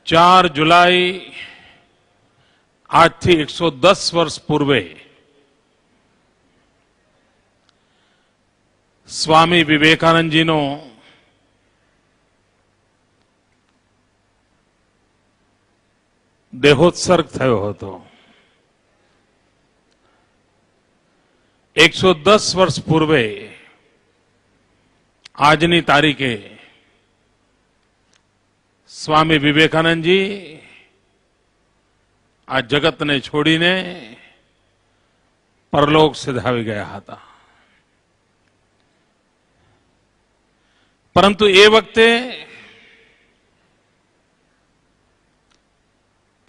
4 जुलाई आज थी 110 वर्ष पूर्वे स्वामी विवेकानंद जी नो देहोत्सर्ग थयो हतो। 110 वर्ष पूर्वे आजनी तारीखे स्वामी विवेकानंद जी आ जगत ने छोड़ीने परलोक सिधावी गया हता। परंतु ए वक्ते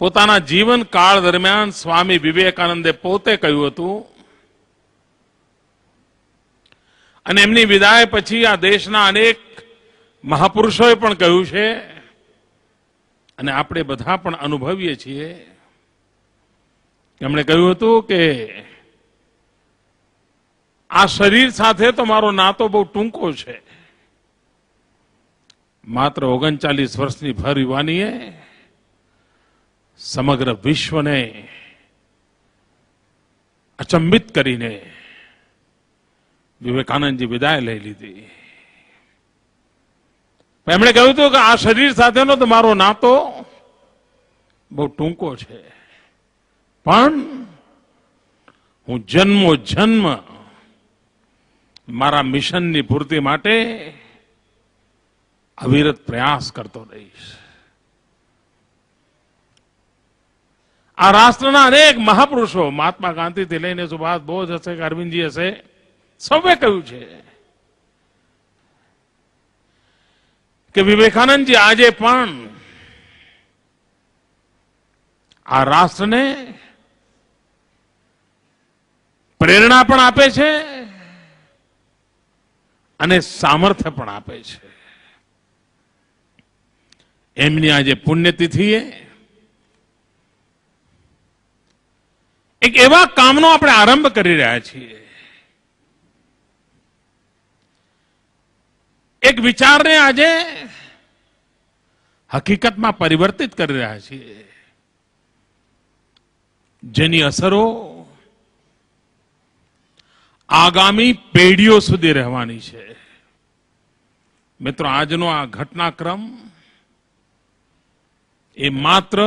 पोताना जीवन काल दरमियान स्वामी विवेकानंदे पोते कह्युं हतुं अने एमनी विदाय पछी आ देशना अनेक महापुरुषोए पण कह्युं छे अने आपणे बधा पण अनुभवीए छीए। एमणे कह्युं हतुं के आ शरीर साथे तो मारो नातो बहु टूंको छे। मात्र 39 वर्षनी भर युवानीए समग्र विश्व ने अचंबित करीने विवेकानंद जी विदाय लई लीधी। एमणे कह्युं हतुं के आ शरीर साथेनो तो मारो नातो बहु टूंको छे, पण हूँ जन्मो जन्म मारा मिशननी पूर्ति माटे अविरत प्रयास करतो रहीश। आ राष्ट्रना अनेक महापुरुषो महात्मा गांधी थी लईने सुभाष बोस हशे के अरविंदजी हशे सौए कह्युं छे कि विवेकानंद जी आजे पण आ राष्ट्र ने प्रेरणा पण आपे छे अने सामर्थ्य पण आपे छे। एमनी आजे पुण्यतिथिए एक एवा कामनो आपणे आरंभ करी रह्या छीए। एक विचार ने आजे हकीकत में परिवर्तित कर रहा छीए जेनी असरो आगामी पेढ़ीओ सुधी रहवानी छे। मित्रों आजनो आ घटनाक्रम ए मात्र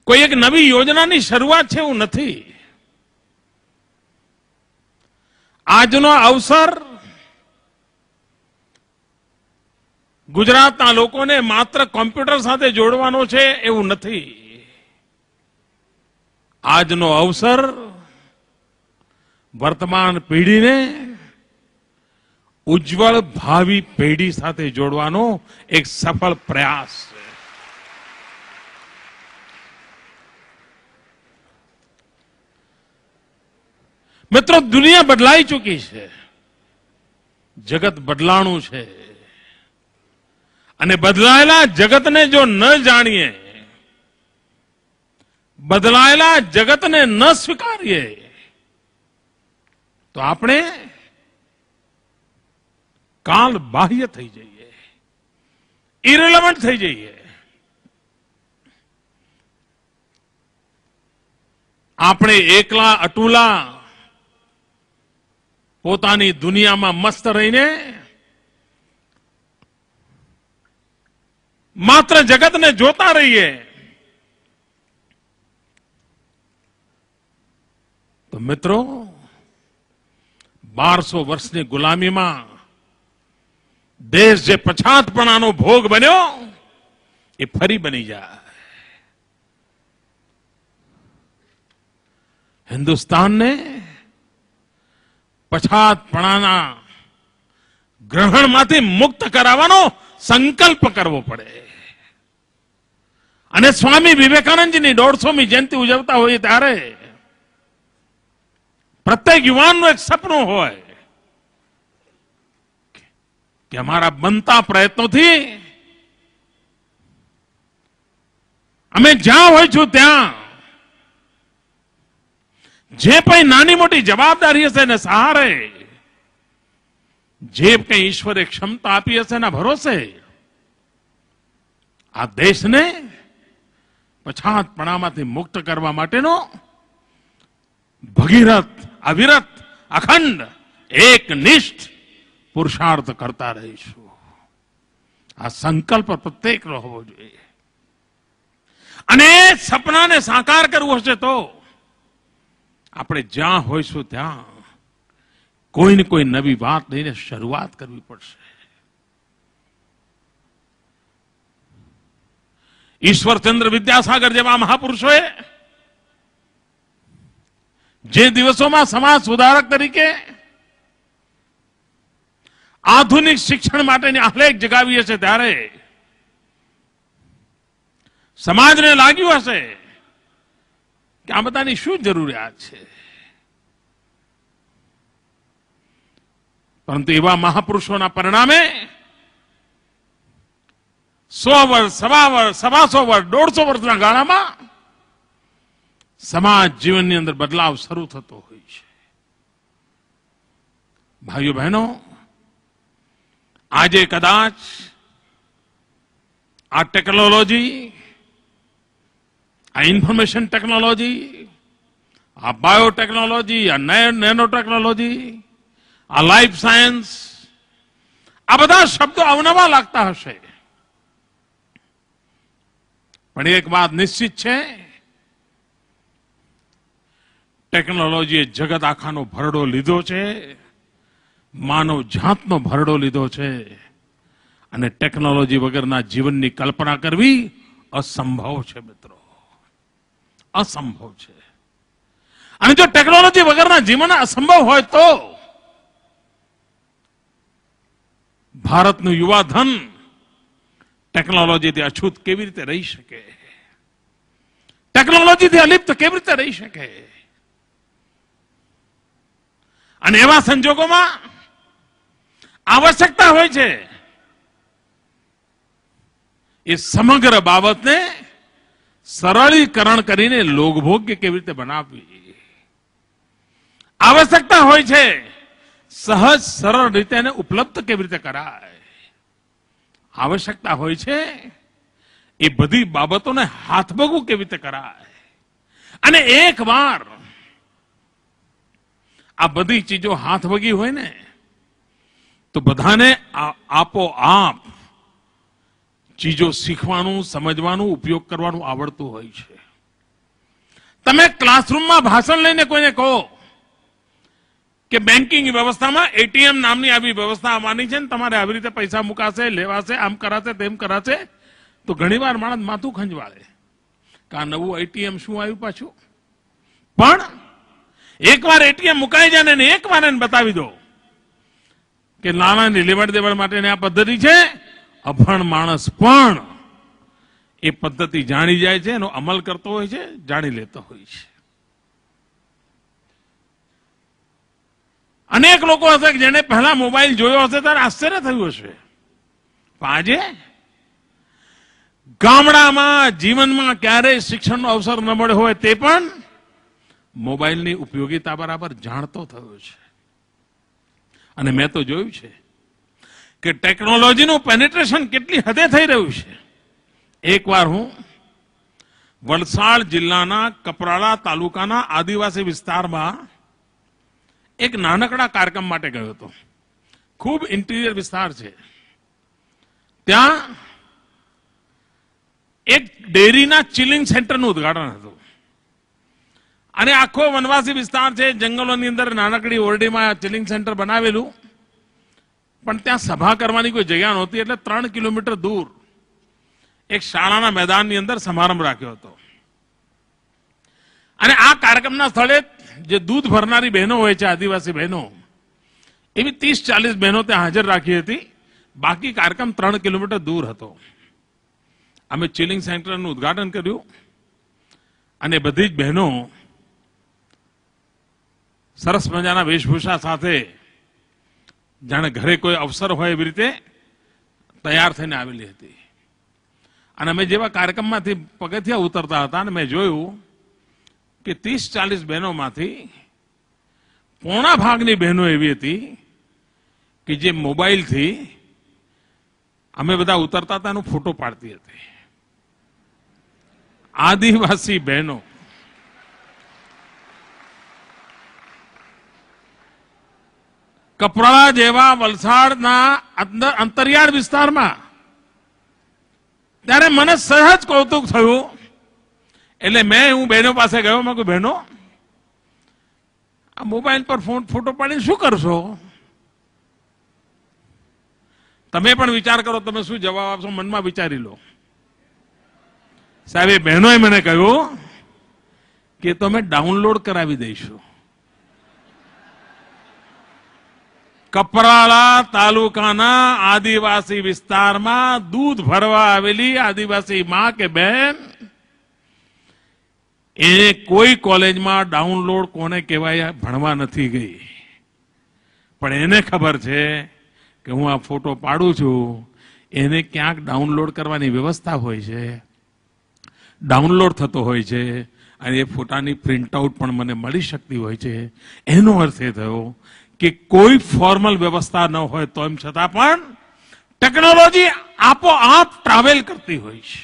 कोई एक नवी योजनानी शरूआत छे एवुं नथी। आजनो अवसर गुजरातना लोकोने मात्र कॉम्प्यूटर साथे जोड़वानो छे एवुं नथी। आजनो अवसर वर्तमान पेढ़ी ने उज्जवल भावी पेढ़ी साथे जोड़वानो एक सफल प्रयास है। मित्रों दुनिया बदलाई चुकी है, जगत बदलाणु है अने बदलायेला जगत ने जो न जाणीए, बदलायेला जगत ने न स्वीकारीए तो आपणे काल बाह्य थई जईए, इरेलेवंट थई जईए। आपणे एकला अटूला पोतानी दुनिया में मस्त रहीने मात्र जगत ने जोता रहीए तो मित्रों 1200 वर्षनी गुलामी में देश जे पछातपणानो भोग बन्यो ए फरी बनी जाए। हिंदुस्तान ने पछातपणाना ग्रहणमांथी मुक्त करावવાનો संकल्प करवो पड़े। अने स्वामी विवेकानंद जी ની 150મી જયંતિ ઉજવતા હોઈએ ત્યારે प्रत्येक युवान एक सपनों होय कि हमारा बनता प्रयत्नों थी अमे ज्यां होय छुं त्यां जे कई नानी मोटी जवाबदारी हशे ने सहारे जे कई ईश्वरे क्षमता आपी हशे ना भरोसे આ દેશને પછાતપણામાંથી મુક્ત કરવા માટેનો ભગીરથ, અવિરત, અખંડ, એકનિષ્ઠ પુરુષાર્થ કરતા રહીશું. આ સંકલ્પ પ્રત્યેકનો હોવો જોઈએ. અને સપનાને સાકાર કરવું હશે તો આપણે જ્યાં હોઈશું ત્યાં કોઈ ને કોઈ નવી વાત લઈને શરૂઆત કરવી પડશે. ઈશ્વરચંદ્ર વિદ્યાસાગર જેવા મહાપુરુષોએ જે દિવસોમાં સમાજ સુધારક તરીકે આધુનિક શિક્ષણ માટેની આલેખ જગાવી હશે ત્યારે સમાજને લાગ્યું હશે કે આ બધાની શું જરૂરિયાત છે. પરંતુ એવા મહાપુરુષોના પરિણામે 100 વર્ષ, 125 વર્ષ, 150 વર્ષના ગાળામાં સમાજ જીવનની અંદર બદલાવ શરૂ થતો હોય છે. ભાઈઓ બહેનો, આજે કદાચ આ ટેકનોલોજી, આ ઇન્ફોર્મેશન ટેકનોલોજી, આ બાયોટેકનોલોજી, આ નેનો ટેકનોલોજી, આ લાઈફ સાયન્સ, આ બધા શબ્દો અવનવા લાગતા હશે. પણ એક વાત નિશ્ચિત છે, ટેકનોલોજીએ જગત આખાનો ભરડો લીધો છે, માનવ જાતનો ભરડો લીધો છે. અને ટેકનોલોજી વગરના જીવનની કલ્પના કરવી અસંભવ છે મિત્રો, અસંભવ છે. અને જો ટેકનોલોજી વગરના જીવન અસંભવ હોય તો ભારતનું યુવા ધન ટેકનોલોજીથી અછૂત કેવી રીતે રહી શકે? ટેકનોલોજીથી અલિપ્ત કેવી રીતે રહી શકે? અને એવા સંજોગોમાં આવશ્યકતા હોય છે એ સમગ્ર બાબતને સરળીકરણ કરીને લોકભોગ્ય કેવી રીતે બનાવવી. આવશ્યકતા હોય છે સહજ સરળ રીતે એને ઉપલબ્ધ કેવી રીતે કરાય. આવશ્યકતા હોય છે એ બધી બાબતોને હાથભગું કેવી રીતે કરાય. અને એકવાર આ બધી ચીજો હાથવગી હોય ને તો બધાને આપોઆપ ચીજો શીખવાનું, સમજવાનું, ઉપયોગ કરવાનું આવડતું હોય છે. તમે ક્લાસરૂમમાં ભાષણ લઈને કોઈને કહો કે બેન્કિંગ વ્યવસ્થામાં એટીએમ નામની આવી વ્યવસ્થા આવવાની છે ને તમારે આવી રીતે પૈસા મુકાશે, લેવાશે, આમ કરાશે, તેમ કરાશે, તો ઘણીવાર માણસ માથું ખંજવાળે કે આ નવું એટીએમ શું આવ્યું પાછું. પણ એકવાર એટીએમ મુકાઈ જાય ને એકવાર એને બતાવી દો કે નાણાંની લેવડ દેવડ માટેની આ પદ્ધતિ છે, અભણ માણસ પણ એ પદ્ધતિ જાણી જાય છે, એનો અમલ કરતો હોય છે, જાણી લેતો હોય છે. અનેક લોકો હશે કે જેને પહેલા મોબાઈલ જોયો હશે ત્યારે આશ્ચર્ય થયું હશે. પણ આજે ગામડામાં જીવનમાં ક્યારેય શિક્ષણનો અવસર ન મળ્યો હોય તે પણ મોબાઈલની ઉપયોગિતા બરાબર જાણતો થયો છે. અને મેં તો જોયું છે કે ટેકનોલોજીનું પેનિટ્રેશન કેટલી હદે થઈ રહ્યું છે. એકવાર હું વલસાડ જિલ્લાના કપરાડા તાલુકાના આદિવાસી વિસ્તારમાં એક નાનકડા કાર્યક્રમ માટે ગયો હતો. ખૂબ ઇન્ટિરિયર વિસ્તાર છે. ત્યાં એક ડેરીના ચિલિંગ સેન્ટરનું ઉદ્ઘાટન હતું. અને આખો વનવાસી વિસ્તાર છે, જંગલોની અંદર નાનકડી ઓરડીમાં ચિલિંગ સેન્ટર બનાવેલું. પણ ત્યાં સભા કરવાની કોઈ જગ્યા નહોતી, એટલે 3 કિલોમીટર દૂર એક શાળાના મેદાનની અંદર સમારંભ રાખ્યો હતો. અને આ કાર્યક્રમના સ્થળે જે દૂધ ભરનારી બહેનો હોય છે, આદિવાસી બહેનો, એવી 30-40 બહેનો ત્યાં હાજર રાખી હતી. બાકી કાર્યક્રમ 3 કિલોમીટર દૂર હતો. અમે ચિલિંગ સેન્ટરનું ઉદ્ઘાટન કર્યું અને બધી જ બહેનો સરસ મજાના વેશભૂષા સાથે જાણે ઘરે કોઈ અવસર હોય એવી રીતે તૈયાર થઈને આવેલી હતી. અને અમે જેવા કાર્યક્રમમાંથી પગથિયા ઉતરતા હતા અને મેં જોયું કે 30-40 બહેનોમાંથી પોણા ભાગની બહેનો એવી હતી કે જે મોબાઈલથી અમે બધા ઉતરતા હતા એનો ફોટો પાડતી હતી. આદિવાસી બહેનો કપરાળા જેવા વલસાડના અંતરિયાળ વિસ્તારમાં, ત્યારે મને સહજ કૌતુક થયું. એટલે હું બહેનો પાસે ગયો. મેં કહ્યું, બહેનો, આ મોબાઈલ પર ફોટો પાડીને શું કરશો? તમે પણ વિચાર કરો, તમે શું જવાબ આપશો, મનમાં વિચારી લો. સાહેબ, એ બહેનોએ મને કહ્યું કે તમે ડાઉનલોડ કરાવી દઈશું. કપરાળા તાલુકાના આદિવાસી વિસ્તારમાં દૂધ ભરવા આવેલી આદિવાસી માં કે બહેન, એને કોઈ કોલેજમાં ડાઉનલોડ કોને કહેવાય ભણવા નથી ગઈ, પણ એને ખબર છે કે હું આ ફોટો પાડું છું, એને ક્યાંક ડાઉનલોડ કરવાની વ્યવસ્થા હોય છે, ડાઉનલોડ થતો હોય છે, અને એ ફોટાની પ્રિન્ટઆઉટ પણ મને મળી શકતી હોય છે. એનો અર્થ એ થયો કે કોઈ ફોર્મલ વ્યવસ્થા ન હોય તો એમ છતાં પણ ટેકનોલોજી આપોઆપ ટ્રાવેલ કરતી હોય છે.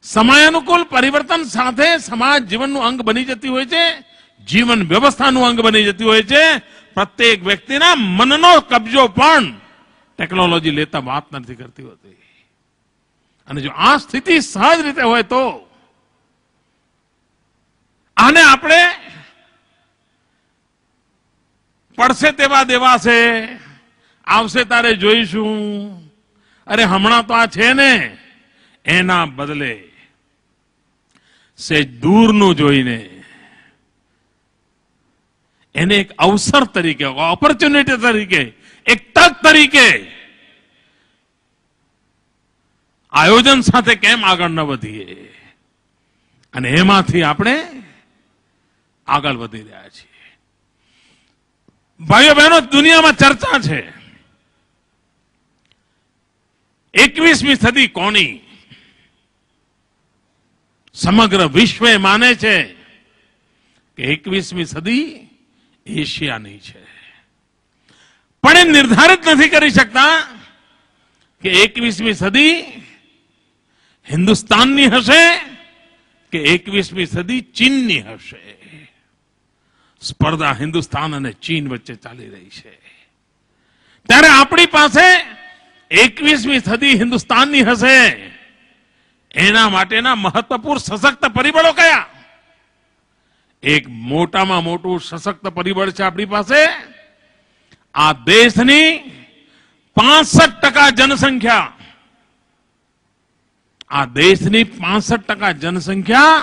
સમયાનુકૂળ પરિવર્તન સાથે સમાજ જીવનનું અંગ બની જતી હોય છે, જીવન વ્યવસ્થાનું અંગ બની જતી હોય છે. પ્રત્યેક વ્યક્તિના મનનો કબજો પણ ટેકનોલોજી લેતા વાત નથી કરતી હોતી. અને જો આ સ્થિતિ સહજ રીતે હોય તો આને આપણે પડશે તેવા દેવાશે, આવશે તારે જોઈશું, અરે હમણાં તો આ છે ને, એના બદલે સેજ દૂરનું જોઈને એને એક અવસર તરીકે, ઓપોર્ચ્યુનિટી તરીકે, એક તક તરીકે આયોજન સાથે કેમ આગળ ન વધીએ, અને એમાંથી આપણે આગળ વધી રહ્યા છીએ. ભાઈઓ બહેનો, દુનિયામાં ચર્ચા છે 21મી સદી કોની? સમગ્ર વિશ્વ માને છે કે 21મી સદી એશિયાની છે, પણ એ નિર્ધારિત નથી કરી શકતા કે 21મી સદી હિન્દુસ્તાનની હશે કે 21મી સદી ચીનની હશે. સ્પર્ધા હિન્દુસ્તાન અને ચીન વચ્ચે ચાલી રહી છે. ત્યારે આપણી પાસે 21મી સદી હિન્દુસ્તાનની હશે, એના માટેના મહત્વપૂર્ણ સશક્ત પરિબળો કયા? એક મોટામાં મોટું સશક્ત પરિબળ છે આપણી પાસે આ દેશની 65% જનસંખ્યા. આ દેશની 65% જનસંખ્યા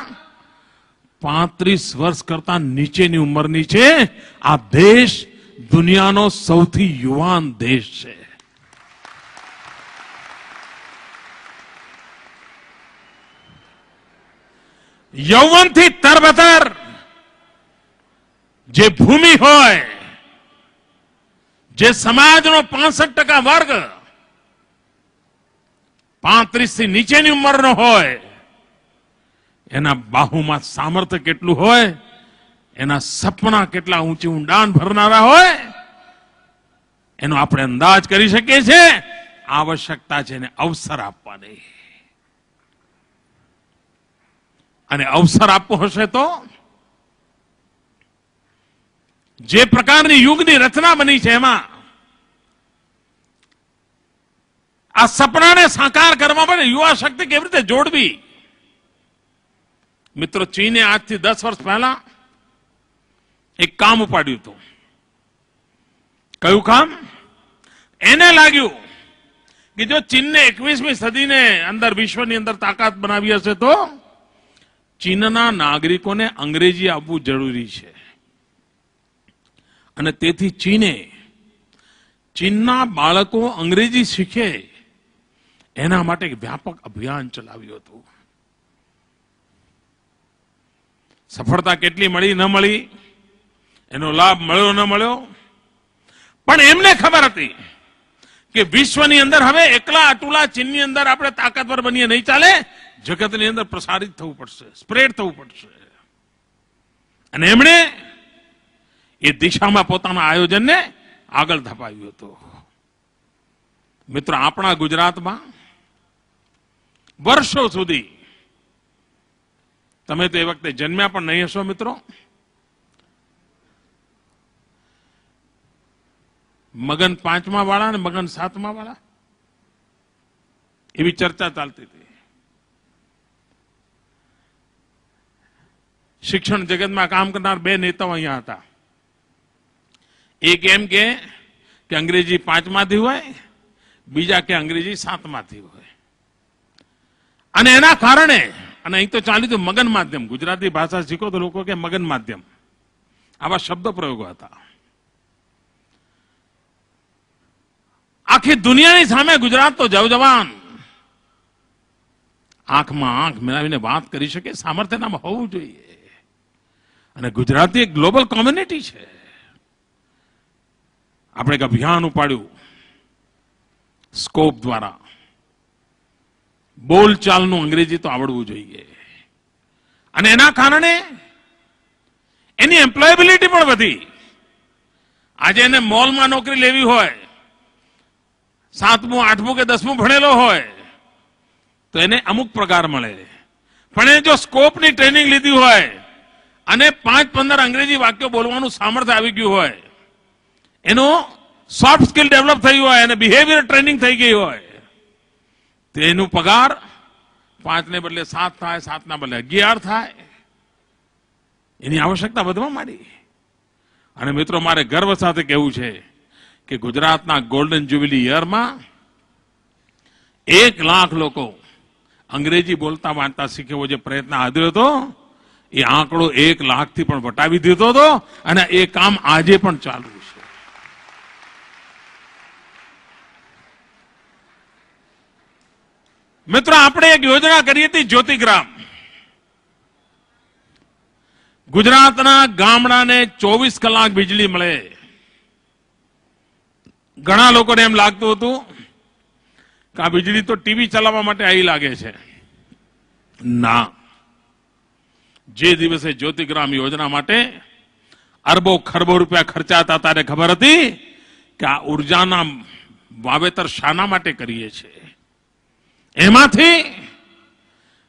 35 વર્ષ કરતા નીચેની ઉંમરની છે. આ દેશ દુનિયાનો સૌથી યુવાન દેશ છે. યૌવનથી તરબતર જે ભૂમિ હોય, જે સમાજનો 65% વર્ગ 35 થી નીચેની ઉંમરનો હોય, એના બાહુમાં સામર્થ્ય કેટલું હોય, એના સપના કેટલા ઊંચી ઊંડાણ ભરનારા હોય, એનો આપણે અંદાજ કરી શકીએ છીએ. આવશ્યકતા છે એને અવસર આપવાની, અને અવસર આપવો હશે તો જે પ્રકારની યુગની રચના બની છે એમાં આ સપનાને સાકાર કરવા માટે યુવા શક્તિ કેવી રીતે જોડવી? મિત્રો, ચીને આજથી 10 વર્ષ પહેલા એક કામ ઉપાડ્યું હતું. કયું કામ? એને લાગ્યું કે જો ચીનને 21મી સદીને અંદર વિશ્વની અંદર તાકાત બનાવી હશે તો ચીનના નાગરિકોને અંગ્રેજી આવવું જરૂરી છે. અને તેથી ચીનના બાળકો અંગ્રેજી શીખે એના માટે એક વ્યાપક અભિયાન ચલાવ્યું હતું. સફળતા કેટલી મળી ન મળી, એનો લાભ મળ્યો ન મળ્યો, પણ એમને ખબર હતી કે વિશ્વની અંદર હવે એકલા અટુલા ચીનની અંદર આપણે તાકાતવર બનીએ નહીં ચાલે, જગતની અંદર પ્રસારિત થવું પડશે, સ્પ્રેડ થવું પડશે. અને એમણે એ દિશામાં પોતાના આયોજનને આગળ ધપાવ્યું હતું. મિત્રો, આપણા ગુજરાતમાં વર્ષો સુધી તમે તો એ વખતે જન્મ્યા પણ નહીં હશો મિત્રો. મગન 5મા વાળા અને મગન 7મા વાળા એવી ચર્ચા ચાલતી હતી. શિક્ષણ જગતમાં કામ કરનાર 2 નેતાઓ અહીંયા હતા. એક એમ કે અંગ્રેજી 5માંથી હોય, બીજા કે અંગ્રેજી 7માંથી હોય. અને એના કારણે, અને અહીં તો ચાલ્યું હતું મગન માધ્યમ. ગુજરાતી ભાષા શીખો તો લોકો કે મગન માધ્યમ, આવા શબ્દ પ્રયોગો હતા. આખી દુનિયાની સામે ગુજરાત તો જવજવાન, આંખમાં આંખ મિલાવીને વાત કરી શકે સામર્થ્ય નામ હોવું જોઈએ. અને ગુજરાતી એક ગ્લોબલ કોમ્યુનિટી છે. આપણે એક અભિયાન ઉપાડ્યું સ્કોપ દ્વારા. બોલચાલનું અંગ્રેજી તો આવડવું જોઈએ. અને એના કારણે એની એમ્પ્લોયેબિલિટી પણ વધી. આજે એને મોલમાં નોકરી લેવી હોય, 7મું 8મું કે 10મું ભણેલો હોય તો એને અમુક પગાર મળે. પણ એ જો સ્કોપની ટ્રેનિંગ લીધી હોય અને 5-15 અંગ્રેજી વાક્યો બોલવાનું સામર્થ્ય આવી ગયું હોય, એનો સોફ્ટ સ્કિલ ડેવલપ થઈ હોય અને બિહેવિયર ટ્રેનિંગ થઈ ગઈ હોય, તો એનું પગાર 5 ને બદલે 7 થાય, 7 ના બદલે 11 થાય. એની આવશ્યકતા વધવા માંડી. અને મિત્રો, મારે ગર્વ સાથે કહેવું છે કે ગુજરાતના ગોલ્ડન જ્યુબિલી યરમાં 1 લાખ લોકો અંગ્રેજી બોલતા વાંચતા શીખ્યો જે પ્રયત્ન આદર્યો હતો, એ આંકડો 1 લાખથી પણ વટાવી દીધો હતો. અને એ કામ આજે પણ ચાલુ છે. મિત્રો, આપણે એક યોજના કરી હતી જ્યોતિગ્રામ. ગુજરાતના ગામડાને 24 કલાક વીજળી મળે. ઘણા લોકોને એમ લાગતું હતું કે આ વીજળી તો ટીવી ચલાવવા માટે આવી લાગે છે. ના, જે દિવસે જ્યોતિગ્રામ યોજના માટે અરબો ખરબો રૂપિયા ખર્ચાતા ત્યારે ખબર હતી કે આ ઉર્જાના વાવેતર શાના માટે કરીએ છીએ. એમાંથી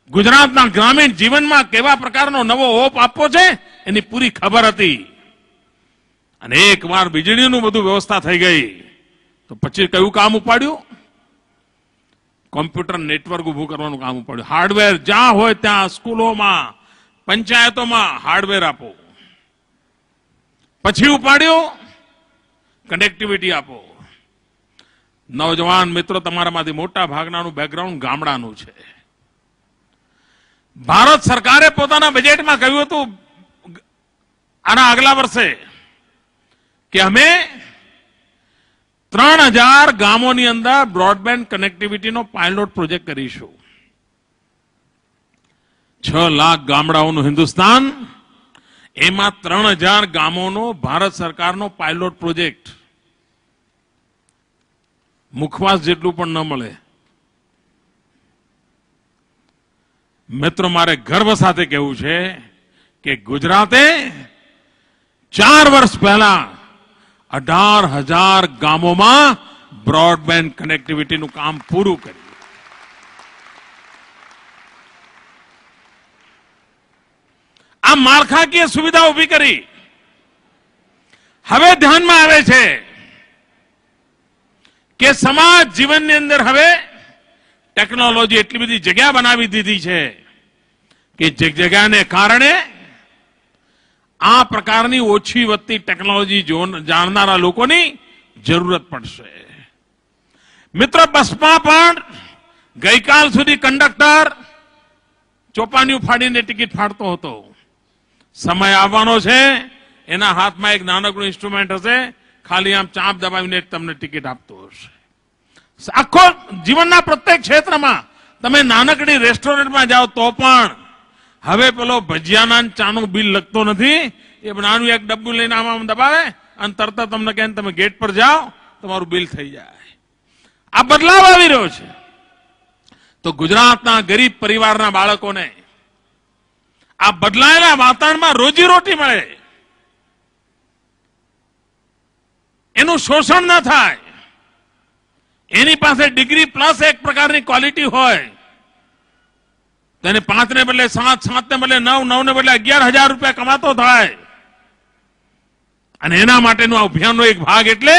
ગુજરાતના ગ્રામીણ જીવનમાં કેવા પ્રકારનો નવો હોપ આપવો છે એની પૂરી ખબર હતી. અને એકવાર વીજળીનું બધું વ્યવસ્થા થઈ ગઈ તો પછી કયું કામ ઉપાડ્યું? કોમ્પ્યુટર નેટવર્ક ઉભું કરવાનું કામ ઉપાડ્યું. હાર્ડવેર જ્યાં હોય ત્યાં સ્કૂલોમાં, પંચાયતોમાં હાર્ડવેર આપો. પછી ઉપાડ્યું કનેક્ટિવિટી આપો. નવજવાન મિત્રો, તમારામાંથી મોટા ભાગનાનું બેકગ્રાઉન્ડ ગામડાનું છે. ભારત સરકારે પોતાના બજેટમાં કહ્યું હતું આના આગલા વર્ષે કે અમે 3000 ગામોની અંદર બ્રોડબેન્ડ કનેક્ટિવિટીનો પાયલોટ પ્રોજેક્ટ કરીશું. 6 લાખ ગામડાઓનું હિન્દુસ્તાન, એમાં 3000 ગામોનો ભારત સરકારનો પાયલોટ પ્રોજેક્ટ. મુખવાસ જેટલું પણ ન મળે. મિત્રો, મારે ગર્વ સાથે કહેવું છે કે ગુજરાતે 4 વર્ષ પહેલા 18,000 ગામોમાં બ્રોડબેન્ડ કનેક્ટિવિટીનું કામ પૂરું કર્યું. આ માળખાકીય સુવિધા ઉભી કરી. હવે ધ્યાનમાં આવે છે કે સમાજ જીવનની અંદર હવે ટેકનોલોજી એટલી બધી જગ્યા બનાવી દીધી છે કે જે જગ્યાને કારણે આ પ્રકારની ઓછી વધતી ટેકનોલોજી જાણનારા લોકોની જરૂરત પડશે. મિત્રો, બસમાં પણ ગઈકાલ સુધી કંડક્ટર ચોપાનિયું ફાડીને ટિકિટ ફાડતો હતો. સમય આવવાનો છે, એના હાથમાં એક નાનકડું ઇન્સ્ટ્રુમેન્ટ હશે, ખાલી આમ ચાંપ દબાવીને તમને ટિકિટ આપતો હશે. આખો જીવનના પ્રત્યેક ક્ષેત્રમાં તમે નાનકડી રેસ્ટોરન્ટમાં જાઓ તો પણ હવે પેલો ભજીયાના ચાનું બિલ લખતો નથી. એ નાનું એક ડબ્બુ લઈને આમ દબાવે અને તરત તમને કહે તમે ગેટ પર જાઓ, તમારું બિલ થઈ જાય. આ બદલાવ આવી રહ્યો છે. તો ગુજરાતના ગરીબ પરિવારના બાળકોને આ બદલાયેલા વાતાવરણમાં રોજીરોટી મળે, એનું શોષણ ન થાય, એની પાસે ડિગ્રી પ્લસ એક પ્રકારની ક્વોલિટી હોય, તો તેને 5 ને બદલે 7, 7 ને બદલે 9, 9 ને બદલે 11,000 રૂપિયા કમાતો થાય. અને એના માટેનું આ અભિયાનનો એક ભાગ એટલે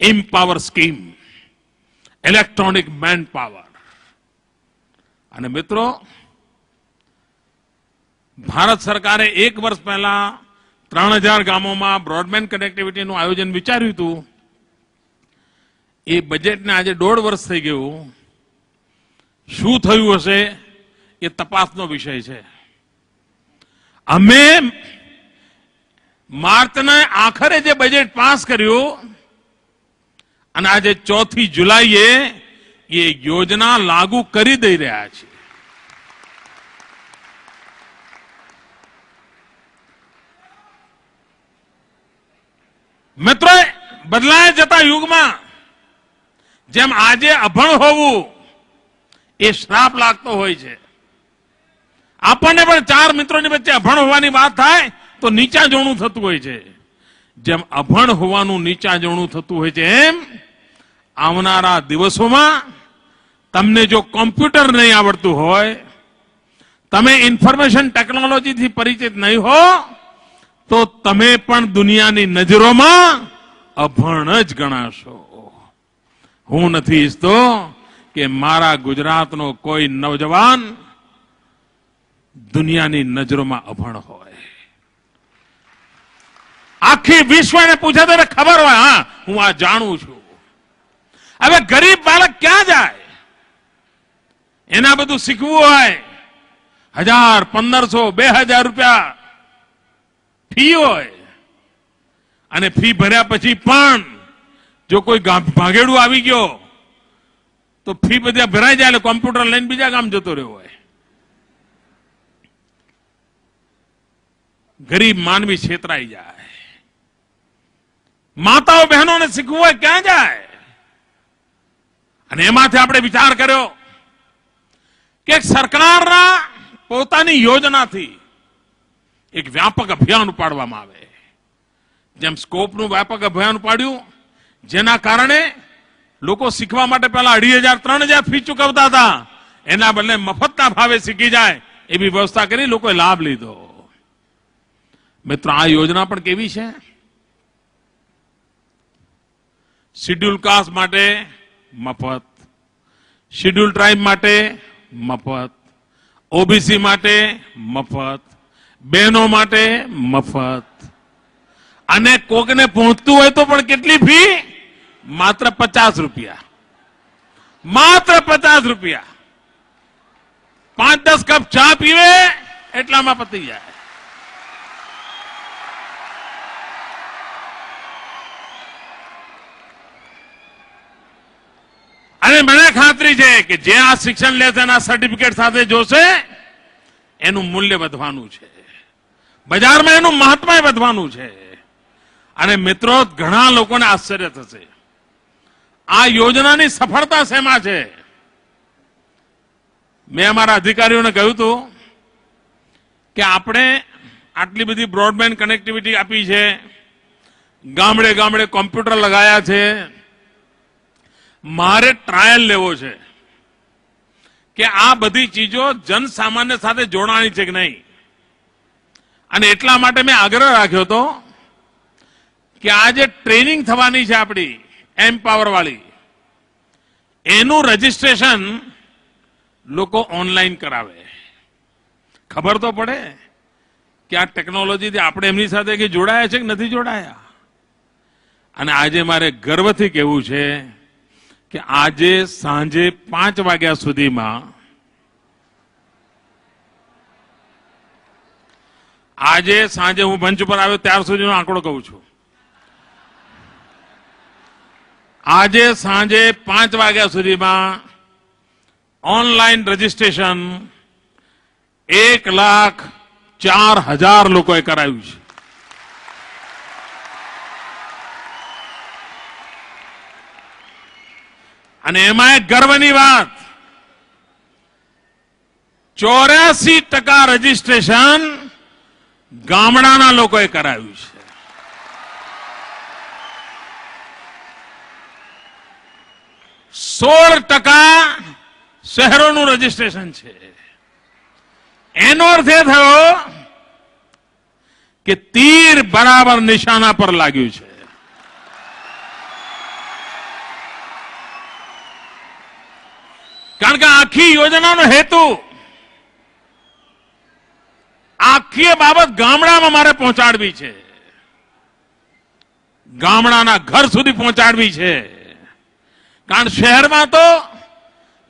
empower scheme, electronic man power. અને મિત્રો, ભારત સરકારે 1 વર્ષ પહેલા 3,000 ગામોમાં બ્રોડબેન્ડ કનેક્ટિવિટીનું આયોજન વિચાર્યું હતું. એ બજેટને આજે 1.5 વર્ષ થઈ ગયું. શું થયું હશે એ તપાસનો વિષય છે. અમે માર્ચના આખરે જે બજેટ પાસ કર્યું અને આજે 4 જુલાઈએ એ યોજના લાગુ કરી દઈ રહ્યા છે. મિત્રો, બદલાયા જતા યુગમાં જેમ આજે અભણ હોવું એ શ્રાપ લાગતો હોય છે. આપણને પણ 4 મિત્રોની વચ્ચે અભણ હોવાની વાત થાય તો નીચા જોણું થતું હોય છે. જેમ અભણ હોવાનું નીચા જોણું થતું હોય છે, એમ આવનારા દિવસોમાં તમને જો કોમ્પ્યુટર નહીં આવડતું હોય, તમે ઇન્ફોર્મેશન ટેકનોલોજીથી પરિચિત નહીં હો, તો તમે પણ દુનિયાની નજરોમાં અભણ જ ગણાશો. હું નથી ઈચ્છતો કે મારા ગુજરાતનો કોઈ નવજવાન દુનિયાની નજરોમાં અભણ હોય. આખી વિશ્વને પૂછે તો ખબર હોય, હા હું આ જાણું છું. હવે ગરીબ બાળક ક્યાં જાય? એના બધું શીખવું હોય, 1,000, 1,500, 2,000 રૂપિયા ફી હોય. અને ફી ભર્યા પછી પણ જો કોઈ ભાગેડું આવી ગયો તો ફી બધા ભરાઈ જાય, એટલે કોમ્પ્યુટર લઈને બીજા ગામ જતો રહ્યો હોય. ગરીબ માનવી છેતરાઈ જાય. માતાઓ બહેનોને શીખવું હોય ક્યાં જાય? અને એમાંથી આપણે વિચાર કર્યો કે સરકારના પોતાની યોજનાથી એક વ્યાપક અભિયાન ઉપાડવામાં આવે. જેમ સ્કોપનું વ્યાપક અભિયાન ઉપાડ્યું, જેના કારણે લોકો શીખવા માટે પહેલા 2,500, 3,000 ફી ચૂકવતા હતા, એના બદલે મફતના ભાવે શીખી જાય એવી વ્યવસ્થા કરી લોકોએ લાભ લીધો. મિત્રો, આ યોજના પણ કેવી છે? શિડ્યુલ કાસ્ટ માટે મફત, શિડ્યુલ ટ્રાઇબ માટે મફત, ઓબીસી માટે મફત, બહેનો માટે મફત. અને કોકને પહોંચતું હોય તો પણ કેટલી ફી? માત્ર 50 રૂપિયા. માત્ર 50 રૂપિયા. 5-10 કપ ચા પીવે એટલામાં પતી જાય. અને મને ખાતરી છે કે જે આ શિક્ષણ લેશે એના સર્ટિફિકેટ સાથે જોશે, એનું મૂલ્ય વધવાનું છે, બજારમાં એનું મહત્વ વધવાનું છે. અને મિત્રો, ઘણા લોકોને આશ્ચર્ય થશે આ યોજનાની સફળતા શેમાં છે. મેં અમારા અધિકારીઓને કહ્યું હતું કે આપણે આટલી બધી બ્રોડબેન્ડ કનેક્ટિવિટી આપી છે, ગામડે ગામડે કોમ્પ્યુટર લગાયા છે, મારે ટ્રાયલ લેવો છે કે આ બધી ચીજો જનસામાન્ય સાથે જોડાણી છે કે નહીં. અને એટલા માટે મેં આગ્રહ રાખ્યો હતો કે આજે ટ્રેનિંગ થવાની છે આપણી એમ્પાવર વાળી, એનું રજીસ્ટ્રેશન લોકો ઓનલાઈન કરાવે. ખબર તો પડે કે આ ટેકનોલોજીથી આપણે એમની સાથે કે જોડાયા છે કે નથી જોડાયા. અને આજે મારે ગર્વથી કહેવું છે કે આજે સાંજે 5 વાગ્યા સુધીમાં, આજે સાંજે હું મંચ ઉપર આવ્યો ત્યાર સુધીનો આંકડો કહું છું, આજે સાંજે 5 વાગ્યા સુધીમાં ઓનલાઈન રજીસ્ટ્રેશન 1,04,000 લોકોએ કરાવ્યું છે. અને એમાં એક ગર્વની વાત, 84% રજીસ્ટ્રેશન ગામડાના લોકોએ કરાવ્યું છે. શહેરોનું રજીસ્ટ્રેશન છે. એનો અર્થ એ થયો કે તીર બરાબર નિશાના પર લાગ્યું છે. કારણ કે આખી યોજનાનો હેતુ, આખી બાબત ગામડામાં મારે પહોંચાડવી છે, ગામડાના ઘર સુધી પહોંચાડવી છે. કારણ શહેરમાં તો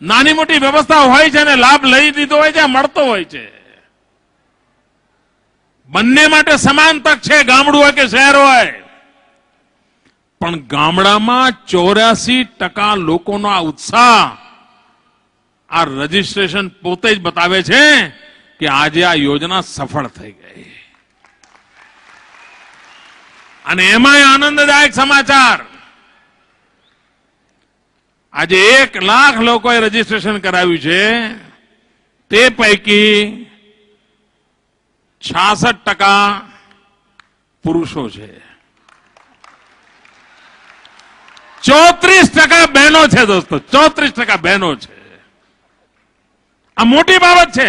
નાની મોટી વ્યવસ્થા હોય છે અને લાભ લઈ લીધો હોય છે, મળતો હોય છે. બંને માટે સમાન તક છે, ગામડું હોય કે શહેર હોય. પણ ગામડામાં 84% લોકોનો આ ઉત્સાહ, આ રજીસ્ટ્રેશન પોતે જ બતાવે છે કે આજે આ યોજના સફળ થઈ ગઈ. અને એમાંય આનંદદાયક સમાચાર, આજે 1 લાખ લોકોએ રજીસ્ટ્રેશન કરાવ્યું છે. તે પૈકી 66% પુરુષો છે, 34% બહેનો છે. દોસ્તો, 34% બહેનો છે. આ મોટી બાબત છે.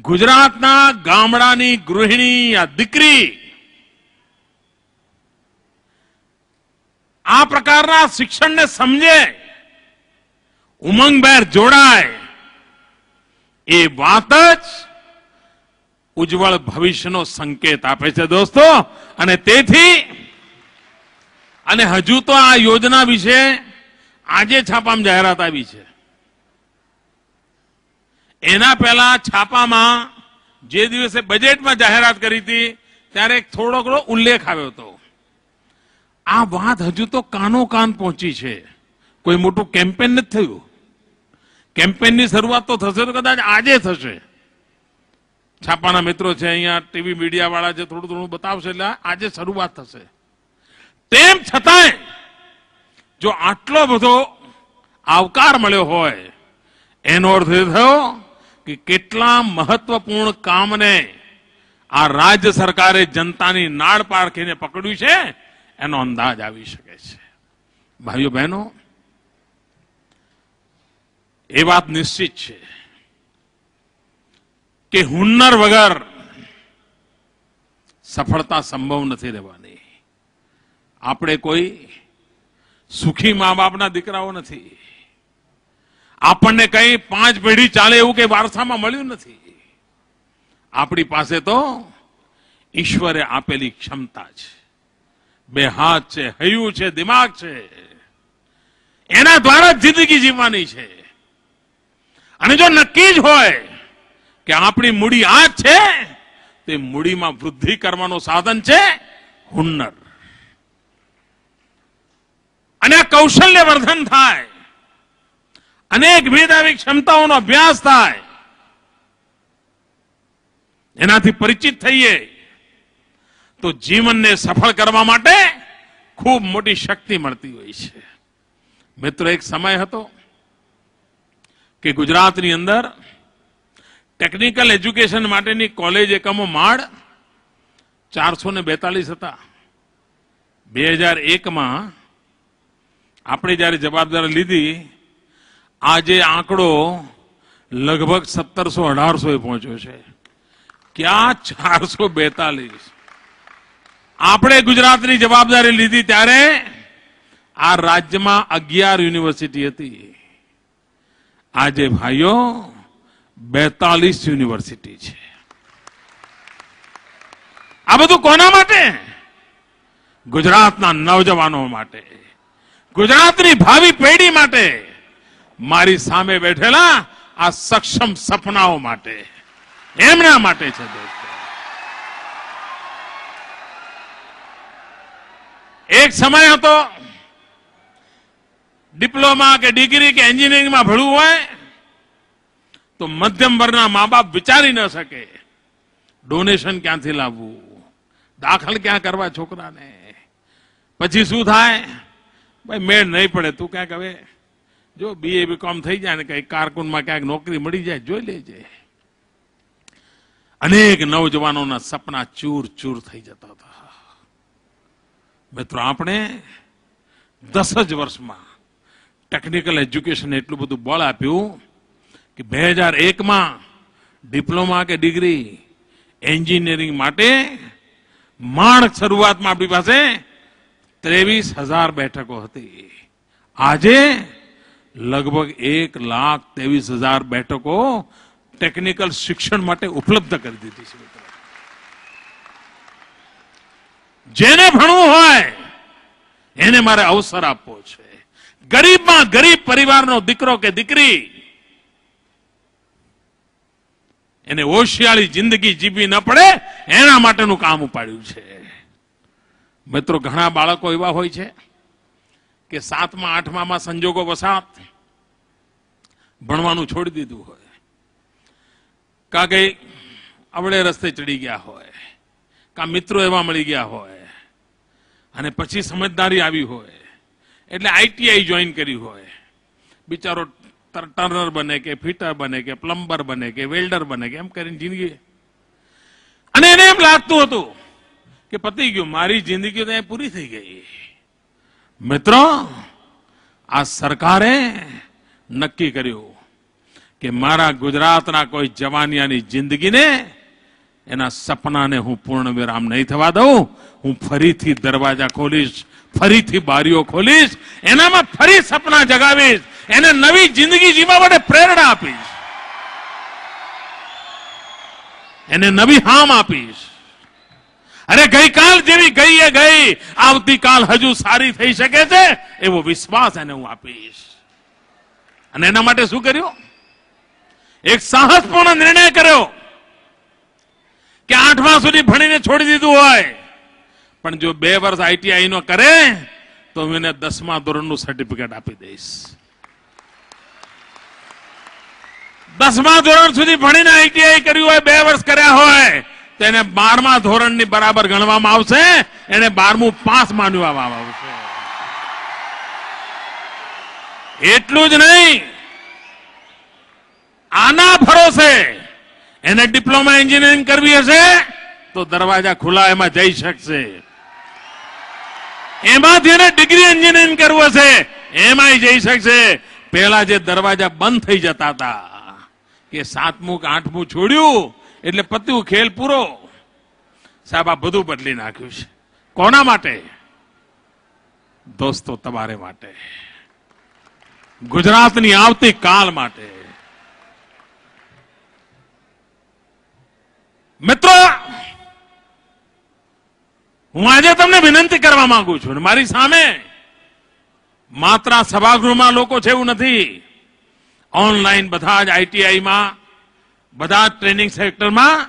ગુજરાતના ગામડાની ગૃહિણી, આ દીકરી આ પ્રકારના શિક્ષણને સમજે, ઉમંગભેર જોડાય, એ વાત જ ઉજ્જવળ ભવિષ્યનો સંકેત આપે છે. દોસ્તો, અને તેથી અને હજુ તો આ યોજના વિશે આજે છાપામાં જાહેરાત આવી છે. એના પહેલા છાપામાં જે દિવસે બજેટમાં જાહેરાત કરી હતી ત્યારે થોડો ઘણો ઉલ્લેખ આવ્યો હતો. આ વાત હજુ તો કાનો કાન પહોંચી છે. કોઈ મોટું કેમ્પેન નથી થયું. કેમ્પેનની શરૂઆત તો થશે તો કદાચ આજે થશે. છાપાના મિત્રો છે, અહીંયા ટીવી મીડિયા વાળા છે, થોડું થોડું બતાવશે, એટલે આજે શરૂઆત થશે. તેમ છતાંય જો આટલો બધો આવકાર મળ્યો હોય, એનો અર્થ એ થયો કે કેટલા મહત્વપૂર્ણ કામને આ રાજ્ય સરકારે જનતાની નાળ પારખીને પકડ્યું છે, એનો અંદાજ આવી શકે છે. ભાઈઓ બહેનો, એ વાત નિશ્ચિત છે કે હુન્નર વગર સફળતા સંભવ નથી રહેવાની. આપણે કોઈ સુખી મા બાપના દીકરાઓ નથી. આપણને કઈ 5 પેઢી ચાલે એવું કઈ વારસામાં મળ્યું નથી. આપણી પાસે તો ઈશ્વરે આપેલી ક્ષમતા છે. 2 હાથ છે, હૈયું છે, દિમાગ છે. એના દ્વારા જ જિંદગી જીવવાની છે. અને જો નક્કી જ હોય કે આપણી મૂડી આ જ છે, તે મૂડીમાં વૃદ્ધિ કરવાનું સાધન છે હુન્નર. અને આ કૌશલ્ય વર્ધન થાય, અનેક મેધાવી ક્ષમતાઓનો અભ્યાસ થાય, એનાથી પરિચિત થઈએ તો જીવનને સફળ કરવા માટે ખૂબ મોટી શક્તિ મળતી હોય છે. મિત્રો, એક સમય હતો કે ગુજરાતની અંદર ટેકનિકલ એજ્યુકેશન માટેની કોલેજ એકમો માળ 442 હતા. 2001માં આપણે જયારે જવાબદારી લીધી, આજે આંકડો લગભગ 1700-1800 પહોંચ્યો છે. ક્યાં 442? આપણે ગુજરાતની જવાબદારી લીધી ત્યારે આ રાજ્યમાં 11 યુનિવર્સિટી હતી. આજે ભાઈઓ 42 યુનિવર્સિટી છે. આ બધું કોના માટે? ગુજરાતના નવજવાનો માટે, ગુજરાતની ભાવિ પેઢી માટે, મારી સામે બેઠેલા આ સક્ષમ સપનાઓ માટે, એમના માટે છે. દોસ્તો, એક સમય હતો ડિપ્લોમા કે ડિગ્રી કે એન્જિનિયરિંગમાં ભણવું હોય તો મધ્યમ વર્ગના મા બાપ વિચારી ન શકે ડોનેશન ક્યાંથી લાવવું, દાખલ ક્યાં કરવા છોકરાને. પછી શું થાય? ભાઈ મેળ નહીં પડે, તું ક્યાંક હવે જો BA BCom થઈ જાય ને કઈ કારકુનમાં ક્યાંક નોકરી મળી જાય, જોઈ લેજે. અનેક નવજવાનોના સપના ચૂર ચૂર થઈ જતા હતા. મિત્રો, આપણે 10 જ વર્ષમાં ટેકનિકલ એજ્યુકેશન એટલું બધું બળ આપ્યું કે 2001માં ડિપ્લોમા કે ડિગ્રી એન્જિનિયરિંગ માટે માંડ શરૂઆતમાં આપણી પાસે 23,000 બેઠકો હતી. આજે લગભગ 1,23,000 બેઠકો ટેકનિકલ શિક્ષણ માટે ઉપલબ્ધ કરી દીધી છે. જેને ભણવું હોય એને મારે અવસર આપવો છે. ગરીબમાં ગરીબ પરિવારનો દીકરો કે દીકરી એને હોશિયાળી જિંદગી જીવવી ન પડે એના માટેનું કામ ઉપાડ્યું છે. મિત્રો, ઘણા બાળકો એવા હોય છે કે 7મા 8મામાં સંજોગો વસાત ભણવાનું છોડી દીધું હોય, કા કઈ અવળે રસ્તે ચડી ગયા હોય, કા મિત્રો એવા મળી ગયા હોય, અને પછી સમજદારી આવી હોય એટલે આઈટીઆઈ જોઈન કર્યું હોય. બિચારો ટર્નર બને કે ફિટર બને કે પ્લમ્બર બને કે વેલ્ડર બને કે એમ કરીને જિંદગી, અને એને એમ લાગતું હતું કે પતી ગયું, મારી જિંદગી તો પૂરી થઈ ગઈ. મિત્રો, આ સરકારે નક્કી કર્યું કે મારા ગુજરાતના કોઈ જવાનિયાની જિંદગીને, એના સપનાને હું પૂર્ણ વિરામ નહીં થવા દઉં. હું ફરીથી દરવાજા ખોલીશ, ફરીથી બારીઓ ખોલીશ, એનામાં ફરી સપના જગાવીશ, એને નવી જિંદગી જીવવા માટે પ્રેરણા આપીશ, એને નવી હામ આપીશ. અરે ગઈકાલ જેવી ગઈ એ ગઈ, આવતીકાલ હજુ સારી થઈ શકે છે એવો વિશ્વાસ એને હું આપીશ. અને એના માટે શું કર્યું? એક સાહસપૂર્ણ નિર્ણય કર્યો કે 8મા સુધી ભણીને છોડી દીધું હોય પણ જો 2 વર્ષ આઈટીઆઈ નો કરે તો હું એને 10મા ધોરણનું સર્ટિફિકેટ આપી દઈશ. 10મા ધોરણ સુધી ભણીને આઈટીઆઈ કર્યું હોય, 2 વર્ષ કર્યા હોય તો એને 12મા ધોરણની બરાબર ગણવામાં આવશે, એને 12મું પાસ માનવામાં આવશે. એટલું જ નહીં, આના ભરોસે એને ડિપ્લોમા એન્જિનિયરિંગ કરવી હશે તો દરવાજા ખુલ્લા, એમાં જઈ શકશે. એમાંથી એને ડિગ્રી એન્જિનિયરિંગ કરવું હશે એમાંય જઈ શકશે. પહેલા જે દરવાજા બંધ થઈ જતા હતા કે 7મું કે 8મું છોડ્યું એટલે પત્યું, ખેલ પૂરો. સાહેબ, આ બધું બદલી નાખ્યું છે. કોના માટે? દોસ્તો, તમારે માટે, ગુજરાતની આવતી કાલ માટે. મિત્રો, હું આજે તમને વિનંતી કરવા માંગુ છું, મારી સામે માત્ર સભાગૃહમાં લોકો છે એવું નથી, ઓનલાઈન બધા જ આઈટીઆઈમાં, બધા જ ટ્રેનિંગ સેક્ટરમાં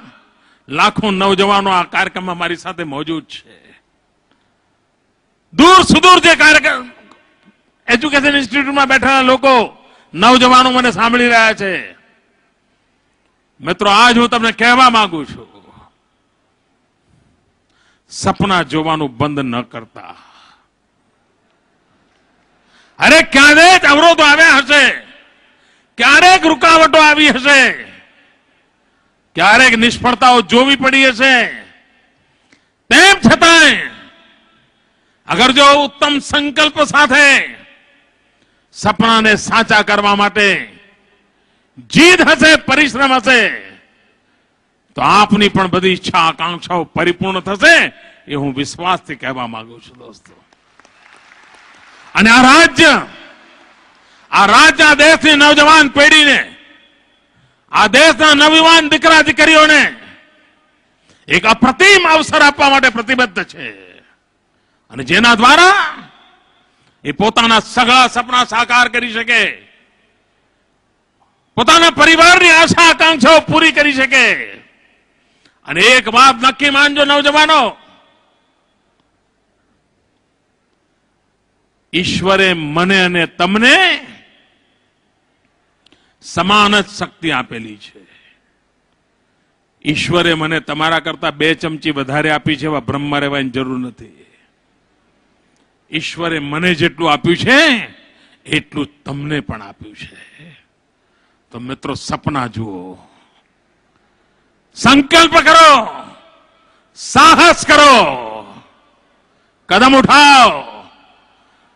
લાખો નવજવાનો આ કાર્યક્રમમાં મારી સાથે મોજૂદ છે. દૂર સુદૂર જે કાર્યક્રમ એજ્યુકેશન ઇન્સ્ટિટ્યૂટમાં બેઠેલા લોકો, નવજવાનો મને સાંભળી રહ્યા છે. મિત્રો, આજ હું તમને કહેવા માંગુ છું, સપના જોવાનું બંધ ન કરતા. અરે ક્યારેક અવરોધો આવ્યા હશે, ક્યારેક રૂકાવટો આવી હશે, ક્યારેક નિષ્ફળતાઓ જોવી પડી હશે, તેમ છતાંય અગર જો ઉત્તમ સંકલ્પ સાથે સપનાને સાચા કરવા માટે જીદ હશે, પરિશ્રમ હશે, તો આપની પણ બધી ઈચ્છા આકાંક્ષાઓ પરિપૂર્ણ થશે એ હું વિશ્વાસથી કહેવા માંગુ છું. દોસ્તો, અને આ રાજ્ય દેશની નવજવાન પેઢીને, આ દેશના નવયુવાન દીકરા દીકરીઓને એક અપ્રતિમ અવસર આપવા માટે પ્રતિબદ્ધ છે, અને જેના દ્વારા એ પોતાના સઘળા સપના સાકાર કરી શકે, પોતાના પરિવારની આશા આકાંક્ષાઓ પૂરી કરી શકે. અને એક વાત નક્કી માનજો નવજવાનો, ઈશ્વરે મને અને તમને સમાન જ શક્તિ આપેલી છે. ઈશ્વરે મને તમારા કરતા 2 ચમચી વધારે આપી છે, એવા બ્રહ્મા રહેવાની જરૂર નથી. ઈશ્વરે મને જેટલું આપ્યું છે એટલું તમને પણ આપ્યું છે. તો મિત્રો, સપના જુઓ, સંકલ્પ કરો, સાહસ કરો, કદમ ઉઠાઓ,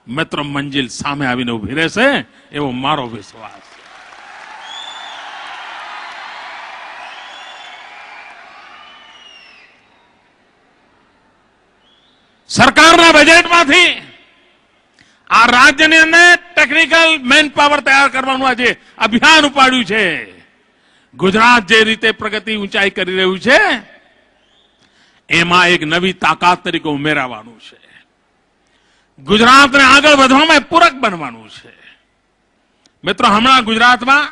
મિત્રો મંજિલ સામે આવીને ઉભી રહેશે એવો મારો વિશ્વાસ. સરકારના બજેટમાંથી આ રાજ્યની અંદર ટેકનિકલ મેન પાવર તૈયાર કરવાનું આજે અભિયાન ઉપાડ્યું છે. ગુજરાત જે રીતે પ્રગતિ ઊંચાઈ કરી રહ્યું છે એમાં એક નવી તાકાત તરીકે ઉમેરાવાનું છે. ગુજરાતને આગળ વધવામાં પૂરક બનવાનું છે. મિત્રો, હમણાં ગુજરાતમાં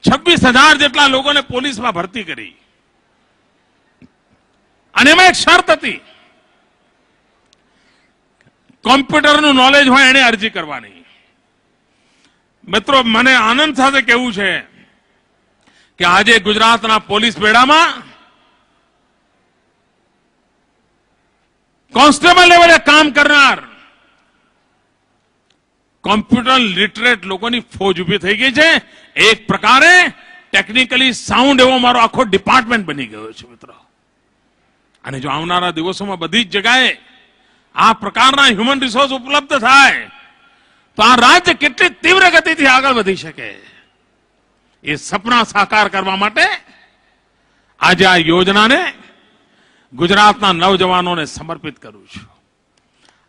26,000 જેટલા લોકોને પોલીસમાં ભરતી કરી અને એમાં એક શરત હતી, કોમ્પ્યુટરનું નોલેજ હોય એને અરજી કરવાની. મિત્રો, મને આનંદ સાથે કહેવું છે કે આજે ગુજરાતના પોલીસ બેડામાં કોન્સ્ટેબલ લેવલે કામ કરનાર કોમ્પ્યુટર લિટરેટ લોકોની ફોજ ઉભી થઈ ગઈ છે. એક પ્રકારે ટેકનિકલી સાઉન્ડ એવો મારો આખો ડિપાર્ટમેન્ટ બની ગયો છે મિત્રો. અને જો આવનારા દિવસોમાં બધી જ જગ્યાએ આ પ્રકારના હ્યુમન રિસોર્સ ઉપલબ્ધ થાય તો આ રાજ્ય કેટલી તીવ્ર ગતિથી આગળ વધી શકે. એ સપના સાકાર કરવા માટે આજે આ યોજનાને ગુજરાતના નવજવાનોને સમર્પિત કરું છું.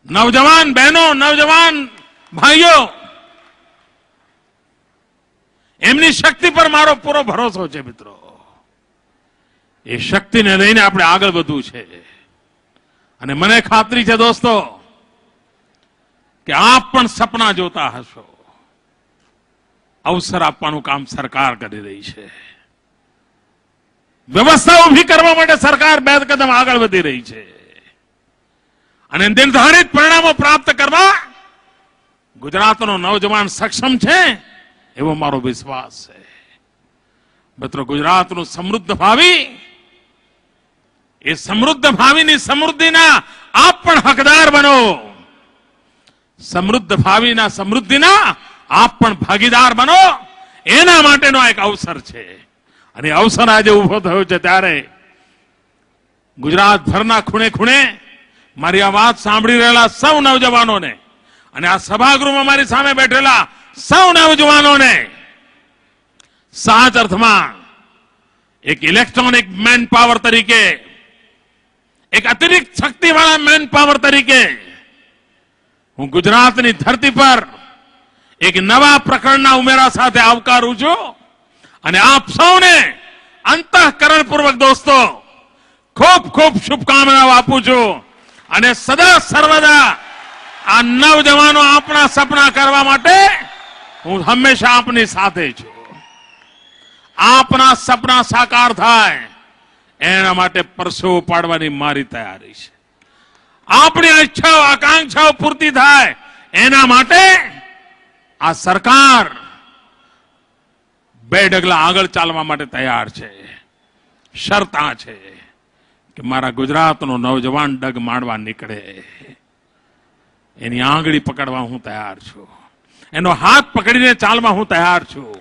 નવજવાન બહેનો, નવજવાન ભાઈઓ, એમની શક્તિ પર મારો પૂરો ભરોસો છે મિત્રો. એ શક્તિને લઈને આપણે આગળ વધવું છે. અને મને ખાતરી છે દોસ્તો કે આપ પણ સપના જોતા હશો. અવસર આપવાનું કામ સરકાર કરી રહી છે. વ્યવસ્થા ઉભી કરવા માટે સરકાર 2 કદમ આગળ વધી રહી છે. અને નિર્ધારિત પરિણામો પ્રાપ્ત કરવા ગુજરાતનો નવજવાન સક્ષમ છે એવો મારો વિશ્વાસ છે. મિત્રો, ગુજરાતનું સમૃદ્ધ ભાવિ, એ સમૃદ્ધ ભાવિની સમૃદ્ધિના આપ પણ હકદાર બનો. સમૃદ્ધ ભાવિના સમૃદ્ધિના આપ પણ ભાગીદાર બનો. એના માટેનો એક અવસર છે. અને અવસર આજે ઉભો થયો છે ત્યારે ગુજરાતભરના ખૂણે ખૂણે મારી આ વાત સાંભળી રહેલા સૌ નવજવાનોને અને આ સભાગૃહમાં મારી સામે બેઠેલા સૌ નવજવાનોને સાચ અર્થમાં એક ઇલેક્ટ્રોનિક મેન પાવર તરીકે, એક અતિરિક્ત શક્તિવાળા મેન પાવર તરીકે હું ગુજરાતની ધરતી પર એક નવા પ્રકરણના ઉમેરા સાથે આવકારું છું. અને આપ સૌને અંતઃકરણપૂર્વક દોસ્તો ખૂબ ખૂબ શુભકામનાઓ આપું છું. અને સદા સર્વદા આ નવજવાનો આપણા સપના કરવા માટે હું હંમેશા આપની સાથે છું. આપના સપના સાકાર થાય એના માટે પરસેવો પાડવાની મારી તૈયારી છે. આપણી ઈચ્છાઓ, આકાંક્ષાઓ પૂર્તિ થાય એના માટે આ સરકાર 2 ડગલા આગળ ચાલવા માટે તૈયાર છે. શરત આ છે કે મારા ગુજરાતનો નવજવાન ડગ માંડવા નીકળે, એની આંગળી પકડવા હું તૈયાર છું. એનો હાથ પકડીને ચાલવા હું તૈયાર છું.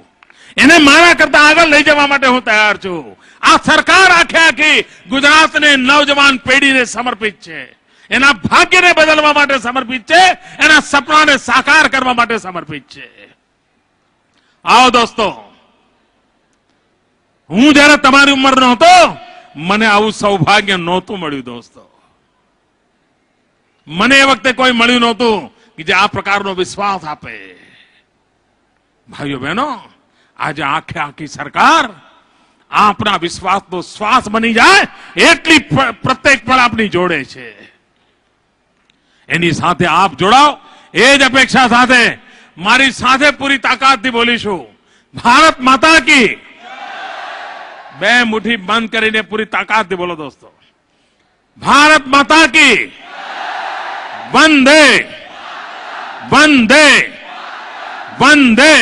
એને મારા કરતા આગળ લઈ જવા માટે હું તૈયાર છું. આ સરકાર આખી ગુજરાતને નવજવાન પેઢીને સમર્પિત છે. એના ભાગ્યને બદલવા માટે સમર્પિત છે. એના સપનાને સાકાર કરવા માટે સમર્પિત છે. આવો દોસ્તો, હું જયારે તમારી ઉંમરનો હતો મને આવું સૌભાગ્ય નહોતું મળ્યું દોસ્તો. મને એ વખતે કોઈ મળ્યું નહોતું કે જે આ પ્રકારનો વિશ્વાસ આપે. ભાઈઓ બહેનો, આજે આખી સરકાર આપણા વિશ્વાસનો શ્વાસ બની જાય એટલી પ્રત્યેક પળ આપની જોડે છે. એની સાથે આપ જોડાઓ એ જ અપેક્ષા સાથે મારી સાથે પૂરી તાકાતથી બોલીશું, ભારત માતા કી. 2 મુઠ્ઠી બંધ કરીને પૂરી તાકાતથી બોલો દોસ્તો, ભારત માતા કી. વંદે વંદે વંદે.